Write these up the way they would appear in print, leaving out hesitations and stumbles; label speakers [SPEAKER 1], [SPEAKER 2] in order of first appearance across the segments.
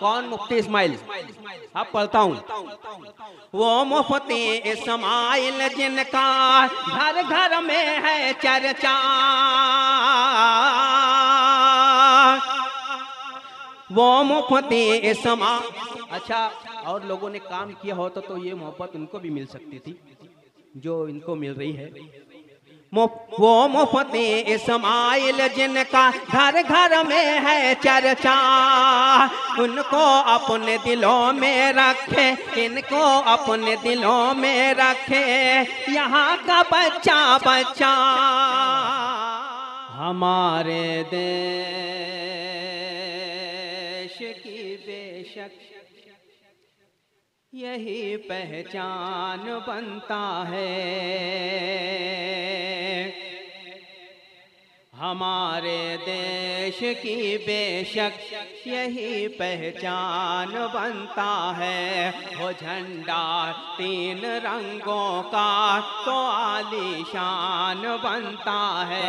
[SPEAKER 1] कौन? मुफ्ती इस्माइल। अब पढ़ता हूँ। वो मुफ्ती इस्माइल जिनका घर घर में है चर्चा, वो मुफ्ती इस्माइल। अच्छा, और लोगों ने काम किया होता तो ये मोहब्बत उनको भी मिल सकती थी जो इनको मिल रही है। वो मुफ्ती इस्माइल जिनका घर घर में है चर्चा, उनको अपने दिलों में रखे, इनको अपने दिलों में रखे यहाँ का बच्चा बच्चा। हमारे देश की बेशक यही पहचान बनता है, हमारे देश की बेशक यही पहचान बनता है। वो झंडा 3 रंगों का तो आलीशान बनता है।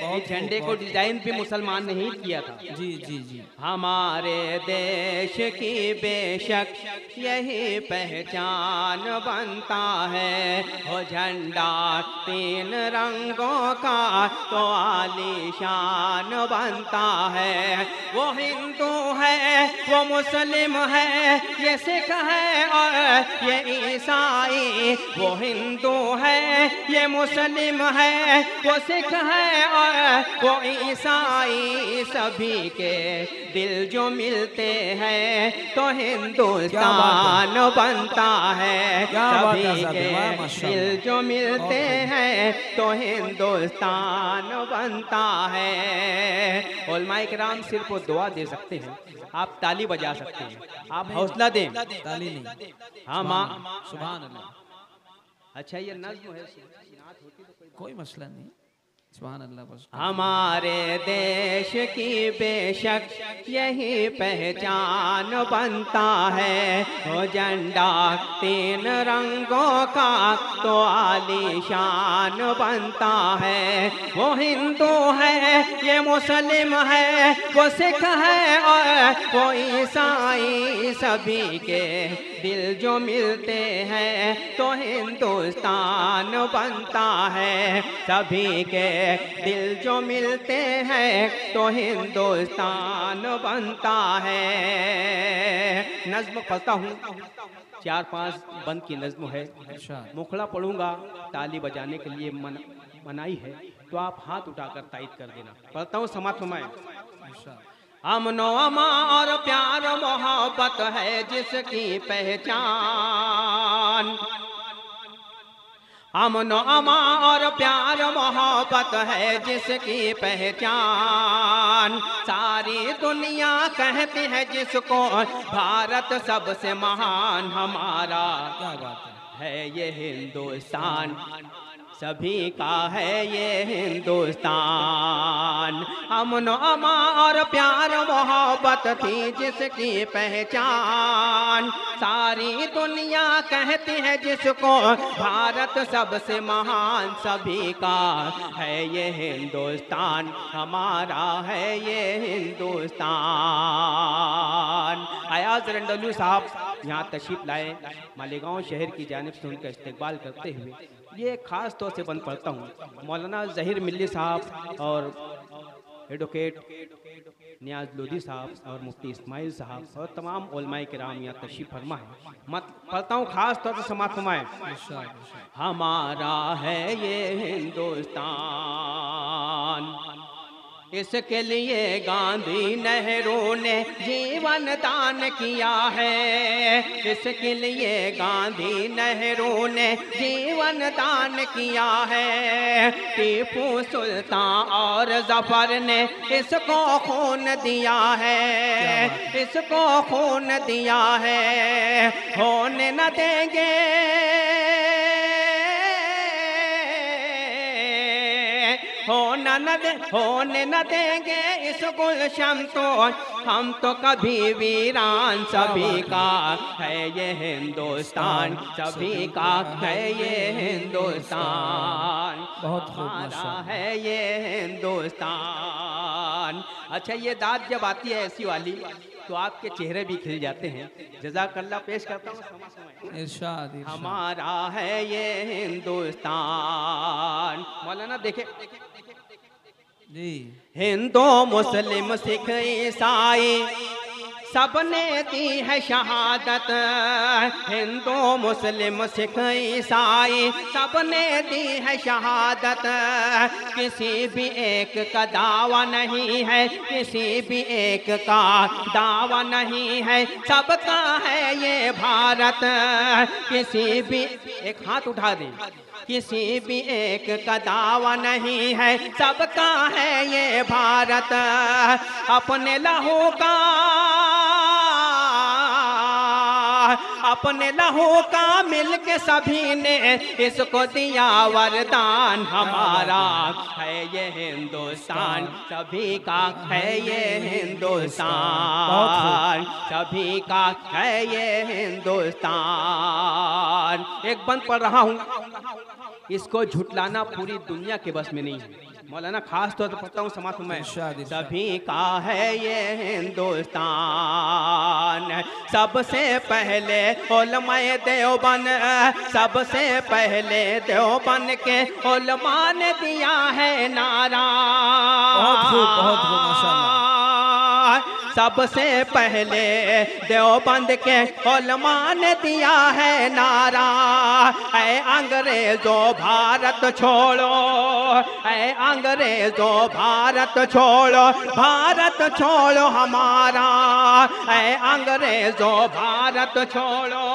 [SPEAKER 1] इस झंडे को डिजाइन भी मुसलमान ने ही किया था।
[SPEAKER 2] जी जी जी।
[SPEAKER 1] हमारे देश की बेशक यही पहचान बनता है। वो झंडा 3 रंगों का तो आलीशान बनता है। वो हिंदू है, वो मुस्लिम है, ये सिख है और ये ईसाई। वो हिंदू है, ये मुस्लिम है, वो सिख है और वो ईसाई। सभी के दिल जो मिलते हैं तो हिंदुस्तान बनता है। सभी के दिल जो मिलते हैं तो हिंदुस्तान बनता है। उलमाए किराम सिर्फ दुआ दे सकते हैं, आप ताली बजा सकते हैं, आप हौसला दें।
[SPEAKER 2] ताली नहीं।
[SPEAKER 1] हाँ,
[SPEAKER 2] सुभान अल्लाह।
[SPEAKER 1] अच्छा, ये नज़्म है,
[SPEAKER 2] कोई मसला नहीं। सुभान अल्लाह। बस
[SPEAKER 1] हमारे देश की बेशक यही पहचान बनता है। वो झंडा 3 रंगों का तो आलीशान बनता है। वो हिंदू है, ये मुस्लिम है, वो सिख है और वो ईसाई। सभी के दिल जो मिलते हैं तो हिंदुस्तान बनता है। सभी के दिल जो मिलते हैं तो हिंदुस्तान बनता है। नज्म पढ़ता हूँ, 4-5 बंद की नज्म है। मुखड़ा पढ़ूंगा, ताली बजाने के लिए मनाई है, तो आप हाथ उठाकर तायद कर देना। पढ़ता हूँ, समाप्त फरमाएं। अमनो अमा और प्यार मोहब्बत है जिसकी पहचान। अमनो अमा और प्यार मोहब्बत है जिसकी पहचान। सारी दुनिया कहती है जिसको भारत सबसे महान। हमारा
[SPEAKER 2] क्या बात
[SPEAKER 1] है ये हिंदुस्तान, सभी का है ये हिंदुस्तान। अमन अमा और प्यार मोहब्बत थी जिसकी पहचान। सारी दुनिया कहती है जिसको भारत सबसे महान। सभी का है ये हिंदुस्तान, हमारा है ये हिंदुस्तान। अयाज रंडलू साहब यहाँ तशरीफ लाए, मालेगांव शहर की जानिब से उनका इस्तकबाल करते हुए ये खास तौर से बंद पढ़ता हूँ। मौलाना ज़हीर मिल्ली साहब और एडवोकेट नियाज लोधी साहब और मुफ्ती इस्माइल साहब और तमाम उलमाए किराम यहाँ तशरीफ फरमा है। मत पढ़ता हूँ, खास तौर से समात फरमाएं। हमारा है ये हिंदुस्तान, इसके लिए गांधी नेहरू ने जीवन दान किया है। इसके लिए गांधी नेहरू ने जीवन दान किया है। टीपू सुल्तान और जफर ने इसको खून दिया है। इसको खून दिया है। होने न देंगे, होने न देंगे इस गुलशन तो हम तो कभी वीरान। सभी का है ये हिंदुस्तान, सभी का है ये हिंदुस्तान।
[SPEAKER 2] बहुत खूब,
[SPEAKER 1] हमारा है ये हिंदुस्तान, अच्छा, ये दाद जब आती है ऐसी वाली तो आपके चेहरे भी खिल जाते हैं। जज़ाकल्लाह पेश करता हूँ।
[SPEAKER 2] इरशाद इरशाद।
[SPEAKER 1] हमारा है ये हिंदुस्तान। मौलाना देखे
[SPEAKER 2] जी।
[SPEAKER 1] हिंदू मुस्लिम सिख ईसाई सबने दी है शहादत। हिंदू मुस्लिम सिख ईसाई सबने दी है शहादत। किसी भी एक का दावा नहीं है, किसी भी एक का दावा नहीं है, सबका है ये भारत। किसी भी एक हाथ उठा दे, किसी भी एक का दावा नहीं है, सबका है ये भारत। अपने लहू का अपने लहू का मिलके सभी ने इसको दिया वरदान। हमारा है ये हिंदुस्तान, सभी का है ये हिंदुस्तान, सभी का है ये हिंदुस्तान। एक बंद पढ़ रहा हूँ, इसको झुटलाना पूरी दुनिया के बस में नहीं है। मौलाना खास तौर पर पढ़ता हूँ समाज में। सभी का है ये हिंदुस्तान, सबसे पहले उलमाए देवबंद, सबसे पहले देवबंद के उलमा ने दिया है नारा।
[SPEAKER 2] बहुत खूब माशाअल्लाह।
[SPEAKER 1] सबसे पहले देवबंद के उलमा ने दिया है नारा। ऐ अंग्रेजों भारत छोड़ो, ऐ अंग्रेजों भारत छोड़ो, भारत छोड़ो हमारा। ऐ अंग्रेजों भारत छोड़ो।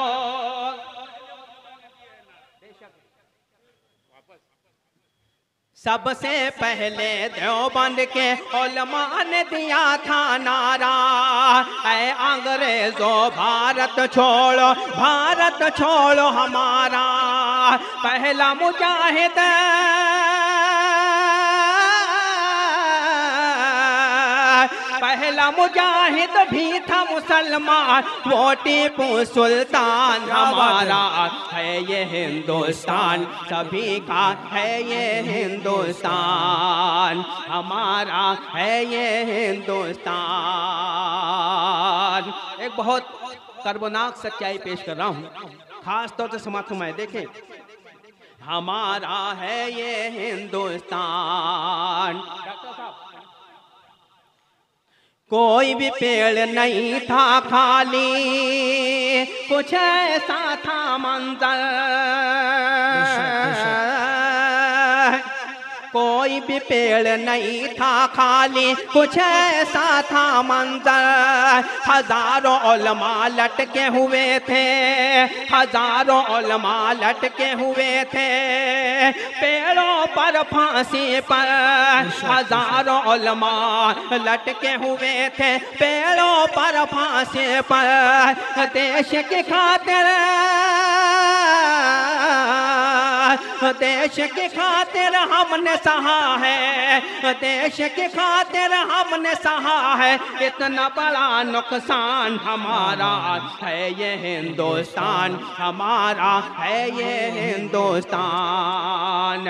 [SPEAKER 1] सबसे पहले देवबंद के उलमा ने दिया था नारा। ऐ अंग्रेजों भारत छोड़ो, भारत छोड़ो हमारा। पहला मुजाहिद पहला मुजाहिद भी था मुसलमान, वो टीपू सुल्तान। हमारा है ये हिंदुस्तान, सभी का है ये हिंदुस्तान, हमारा है ये हिंदुस्तान। एक बहुत कर्बनाक सच्चाई पेश कर रहा हूँ, खास तौर से समाज में देखें। हमारा है ये हिंदुस्तान। कोई भी पेड़ नहीं था खाली, कुछ ऐसा था मंजर। कोई भी पेड़ नहीं था खाली, कुछ ऐसा था मंजर। हजारों उलमा लटके हुए थे, हजारों उलमा लटके हुए थे पेड़ों पर फांसी पर। हजारों उलमा लटके हुए थे पेड़ों पर फांसी पर। देश की खातिर, देश की खातिर हमने सहा है, देश की खातिर हमने सहा है इतना बड़ा नुकसान। हमारा है ये हिंदुस्तान, हमारा है ये हिंदुस्तान।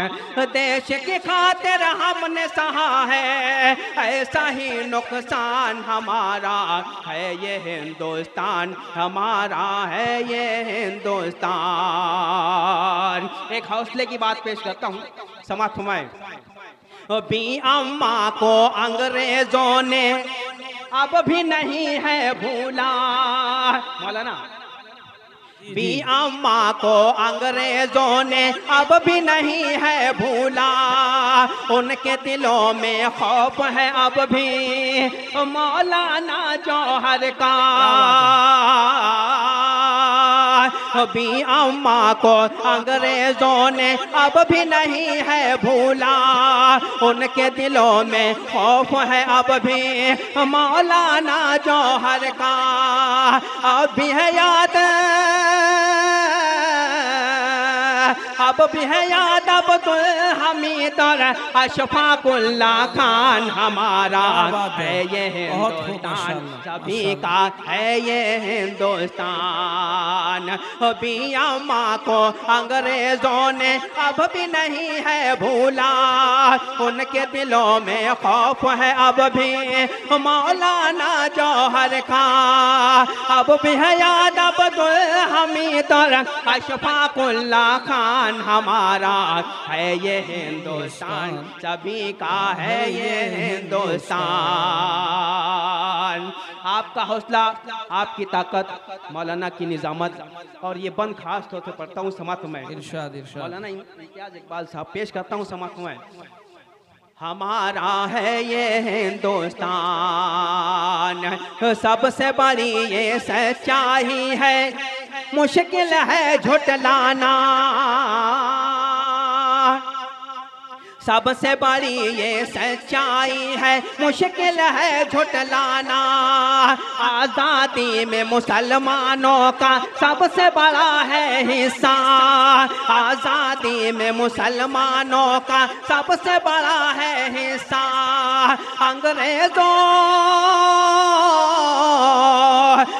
[SPEAKER 1] देश की खातिर हमने सहा है ऐसा ही नुकसान। हमारा है ये हिंदुस्तान, हमारा है ये हिंदुस्तान। एक हौसले की बात पेश करता हूँ, समाज फरमाए। बी अम्मा को अंग्रेजों ने अब भी नहीं है भूला। मौलाना, बी अम्मा को अंग्रेजों ने अब भी नहीं है भूला। उनके दिलों में खौफ है अब भी मौलाना जौहर का। बी अम्मा को अंग्रेजों ने अब भी नहीं है भूला। उनके दिलों में खौफ है अब भी मौलाना जौहर का। अब भी है याद अब भी है याद अब्दुल हमीद और अशफाकुल्ला खान हमारा है ये हिंदुस्तान, सभी का है ये हिंदुस्तान। अभी अम्मा को अंग्रेजों ने अब भी नहीं है भूला, उनके दिलों में खौफ है अब भी मौलाना जौहर का। अब भी है याद अब्दुल हमीद और अशफाकुल्ला खान हमारा है ये हिंदुस्तान, सभी का है ये हिंदुस्तान। आपका हौसला, आपकी ताकत, मौलाना की निजामत और ये बंद खास तौर पर पढ़ता हूँ समात में
[SPEAKER 2] इरशाद इरशाद
[SPEAKER 1] मौलाना इम्तियाज इकबाल साहब पेश करता हूँ समात में। हमारा है ये हिंदुस्तान, सबसे बड़ी ये सच्चाई है, मुश्किल है झुटलाना। सबसे बड़ी ये सच्चाई है, मुश्किल है झुटलाना। आज़ादी में मुसलमानों का सबसे बड़ा है हिस्सा, आज़ादी में मुसलमानों का सबसे बड़ा है हिस्सा।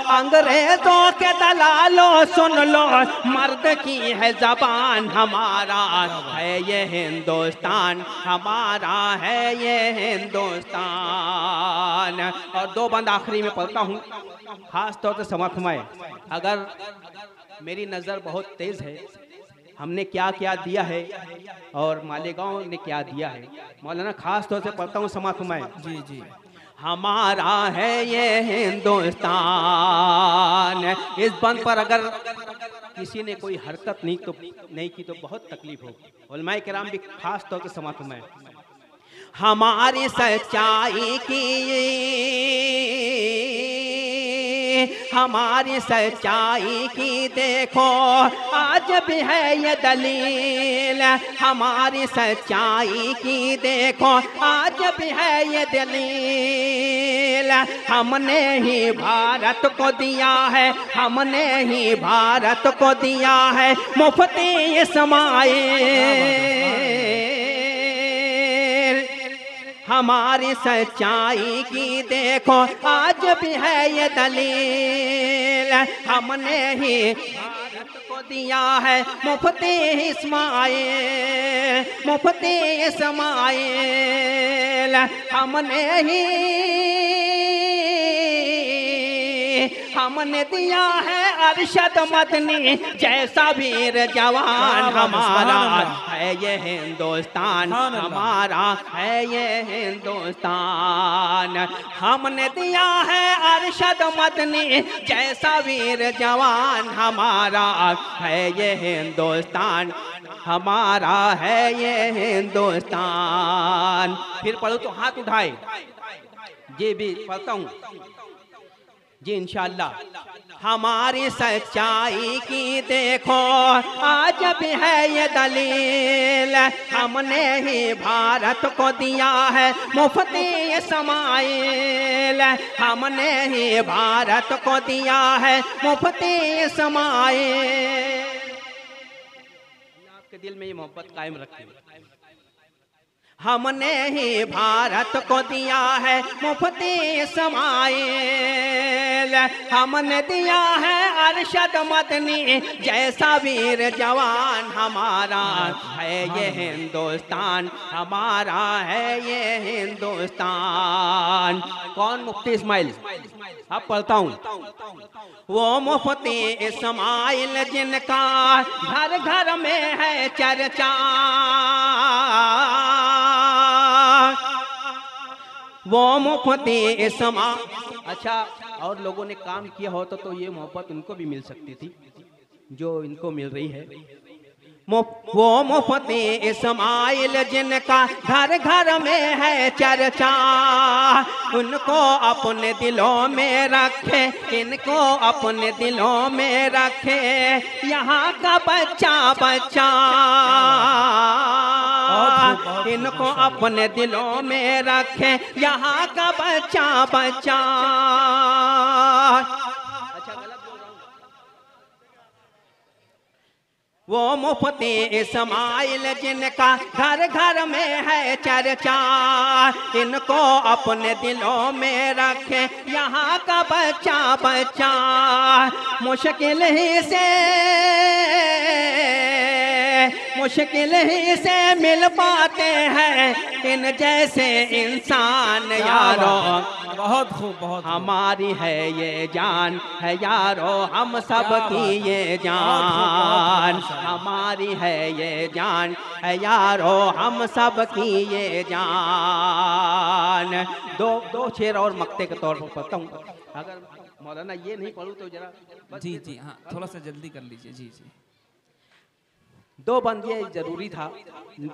[SPEAKER 1] अंग्रेजों के दलालों सुन लो, मर्द की है जबान, हमारा है ये हिंदुस्तान, हमारा है ये हिंदुस्तान। और दो बंद आखिरी में पढ़ता हूँ खास तौर से समर्थ में। अगर मेरी नज़र बहुत तेज़ है, हमने क्या क्या दिया है और मालेगांव ने क्या दिया है, मौलाना खास तौर से पढ़ता हूँ समर्थ में।
[SPEAKER 2] जी जी।
[SPEAKER 1] हमारा है ये हिंदुस्तान। इस बंद पर अगर किसी ने कोई हरकत नहीं की तो बहुत तकलीफ होगी। उलमाए किराम भी खास तौर पर समात में। हमारी सच्चाई की, हमारी सच्चाई की देखो आज भी है ये दलील, हमारी सच्चाई की देखो आज भी है ये दलील। हमने ही भारत को दिया है, हमने ही भारत को दिया है मुफ्ती इस्माइल। हमारी सच्चाई की देखो आज भी है ये दलील, हमने ही भारत को दिया है मुफ्ती इस्माइल, मुफ्ती इस्माइल। हमने दिया है अरशद मदनी जैसा वीर जवान, हमारा है ये हिंदुस्तान, हमारा है ये हिंदुस्तान। हमने दिया है अरशद मदनी जैसा वीर जवान, हमारा है ये हिंदुस्तान, हमारा है ये हिंदुस्तान। फिर पढ़ो तो हाथ उठाए, ये भी पढ़ता हूँ जी इंशाअल्लाह। हमारी सच्चाई की देखो आज भी है ये दलील, हमने ही भारत को दिया है मुफ्ती इस्माइल, हमने ही भारत को दिया है मुफ्ती इस्माइल। आपके दिल में ये मोहब्बत कायम रखें। हमने ही भारत को दिया है मुफ्ती इस्माइल, हमने दिया है अरशद मदनी जैसा वीर जवान, हमारा है ये हिंदुस्तान, हमारा है ये हिंदुस्तान। कौन मुफ्ती इस्माइल? अब पढ़ता हूँ। वो मुफ्ती इस्माइल जिनका घर घर में है चर्चा, वो मुफ्ती इस्माइल। अच्छा, और लोगों ने काम किया होता तो ये मोहब्बत उनको भी मिल सकती थी जो इनको मिल रही है। वो मुफ्ती इस्माइल जिनका घर घर में है चर्चा, उनको अपने दिलों में रखे, इनको अपने दिलों में रखे यहाँ का बच्चा बच्चा, इनको अपने दिलों में रखे यहाँ का बच्चा बच्चा। वो मुफ्ती इस्माइल जिनका घर घर में है चर्चा, इनको अपने दिलों में रखे यहाँ का बच्चा बच्चा। मुश्किल ही से मिल पाते हैं इन जैसे इंसान यारों।
[SPEAKER 2] बहुत खूब, बहुत
[SPEAKER 1] हमारी है ये जान है यारो, हम सब की ये जान। हमारी है ये जान है यारो, हम सब की ये जान। दो शेर और मक्ते के तौर पर पढ़ता हूँ, अगर मौलाना ये नहीं पढ़ूँ तो जरा।
[SPEAKER 2] जी जी हाँ, थोड़ा सा जल्दी कर लीजिए। जी जी,
[SPEAKER 1] दो बंद ये जरूरी था,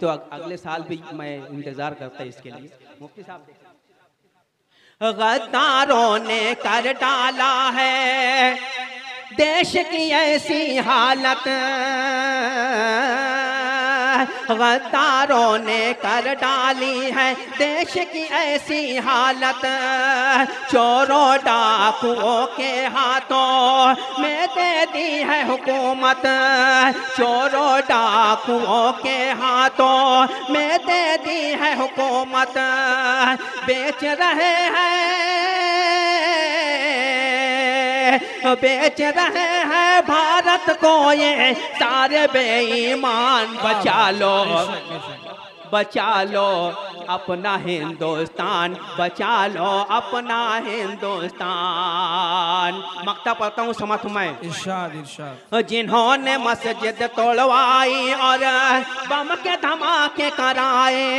[SPEAKER 1] तो अगले साल भी मैं इंतजार करता इसके लिए। मुफ्ती साहब, गद्दारों ने कर डाला है देश की ऐसी हालत, गद्दारों ने कर डाली है देश की ऐसी हालत। चोरों डाकुओं के हाथों में दे दी है हुकूमत, चोरों डाकुओं के हाथों में दे दी है हुकूमत। बेच रहे हैं भारत को ये सारे बेईमान। बचा लो अपना हिंदुस्तान, बचा लो अपना हिंदुस्तान। मक्ता पढ़ता हूँ समझ में।
[SPEAKER 2] इरशाद इरशाद।
[SPEAKER 1] जिन्होंने मस्जिद तोड़वाई और बम के धमाके कराए,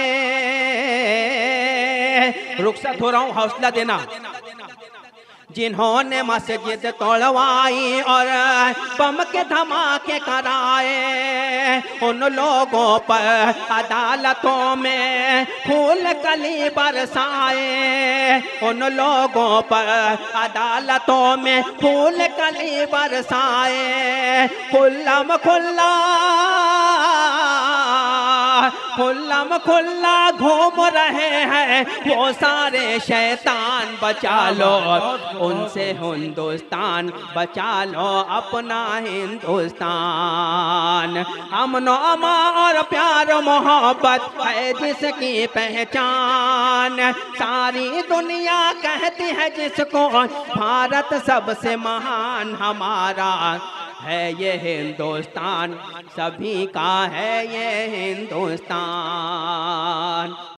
[SPEAKER 1] रुखसत हो रहा हूँ, हौसला देना। जिन्होंने मस्जिद तोड़वाई और बम के धमाके कराए, उन लोगों पर अदालतों में फूल कली बरसाए, उन लोगों पर अदालतों में फूल कली बरसाए। खुल्ला घूम रहे हैं वो सारे शैतान। बचा लो उनसे हिंदुस्तान, बचा लो अपना हिंदुस्तान। अमनो अमा और प्यार मोहब्बत है जिसकी पहचान, सारी दुनिया कहती है जिसको भारत सबसे महान। हमारा है ये हिंदुस्तान, सभी का है ये हिंदुस्तान।